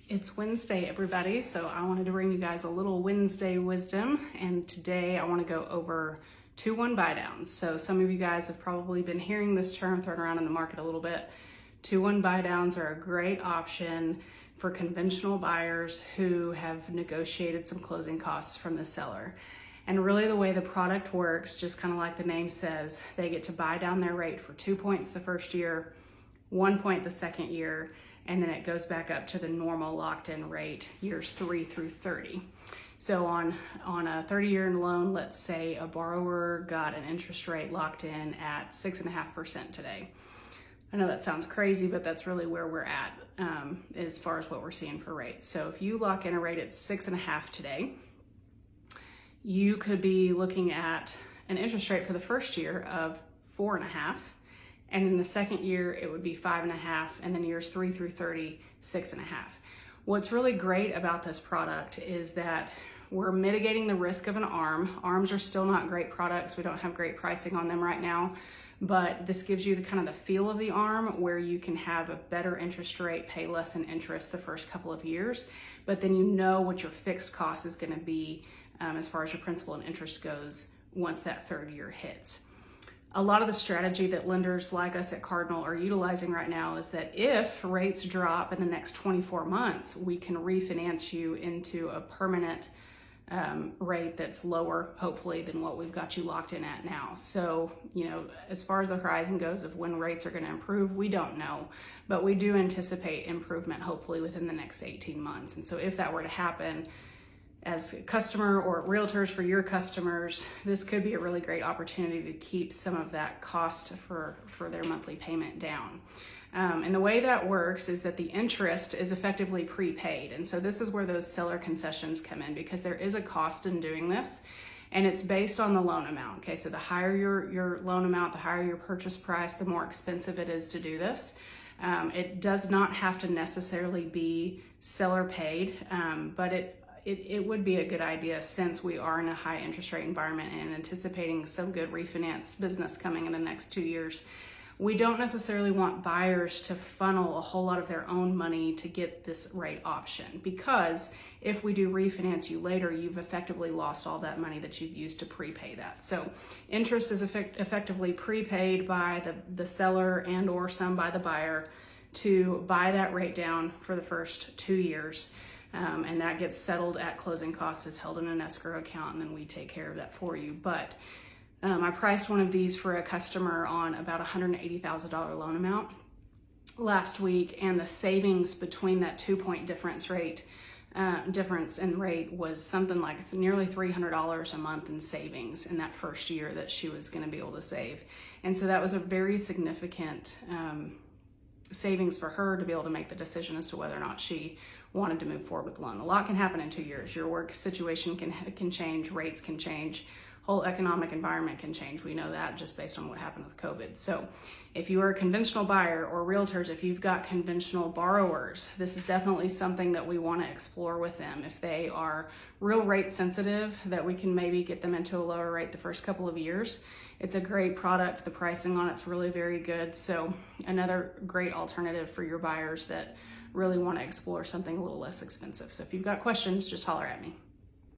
It's Wednesday, everybody, so I wanted to bring you guys a little Wednesday wisdom, and today I want to go over 2-1 buy downs. So some of you guys have probably been hearing this term thrown around in the market a little bit. 2-1 buy downs are a great option for conventional buyers who have negotiated some closing costs from the seller. And really the way the product works, just kind of like the name says, they get to buy down their rate for 2 points the first year, 1 point the second year, and then it goes back up to the normal locked-in rate years 3 through 30. So on a 30-year loan, let's say a borrower got an interest rate locked in at 6.5% today. I know that sounds crazy, but that's really where we're at as far as what we're seeing for rates. So if you lock in a rate at 6.5 today, you could be looking at an interest rate for the first year of 4.5. And in the second year, it would be 5.5, and then years 3 through 30, 6.5. What's really great about this product is that we're mitigating the risk of an ARM. ARMs are still not great products. We don't have great pricing on them right now, but this gives you the kind of the feel of the ARM where you can have a better interest rate, pay less in interest the first couple of years, but then you know what your fixed cost is gonna be as far as your principal and interest goes once that third year hits. A lot of the strategy that lenders like us at Cardinal are utilizing right now is that if rates drop in the next 24 months, we can refinance you into a permanent rate that's lower, hopefully, than what we've got you locked in at now. So, as far as the horizon goes of when rates are going to improve, we don't know, but we do anticipate improvement, hopefully, within the next 18 months. And so if that were to happen, as a customer or realtors for your customers, this could be a really great opportunity to keep some of that cost for their monthly payment down. And the way that works is that the interest is effectively prepaid. And so this is where those seller concessions come in, because there is a cost in doing this, and it's based on the loan amount. Okay, so the higher your loan amount, the higher your purchase price, the more expensive it is to do this. It does not have to necessarily be seller paid, but it would be a good idea, since we are in a high interest rate environment and anticipating some good refinance business coming in the next 2 years. We don't necessarily want buyers to funnel a whole lot of their own money to get this rate option, because if we do refinance you later, you've effectively lost all that money that you've used to prepay that. So interest is effectively prepaid by the seller and or some by the buyer to buy that rate down for the first 2 years. And that gets settled at closing costs, is held in an escrow account, and then we take care of that for you. But I priced one of these for a customer on about $180,000 loan amount last week, and the savings between that 2-point difference in rate was something like nearly $300 a month in savings in that first year that she was going to be able to save. And so that was a very significant savings for her to be able to make the decision as to whether or not she wanted to move forward with the loan. A lot can happen in 2 years. Your work situation can change, rates can change, whole economic environment can change. We know that just based on what happened with COVID. So if you are a conventional buyer, or realtors, if you've got conventional borrowers, this is definitely something that we want to explore with them. If they are real rate sensitive, that we can maybe get them into a lower rate the first couple of years. It's a great product. The pricing on it's really very good. So another great alternative for your buyers that really want to explore something a little less expensive. So if you've got questions, just holler at me.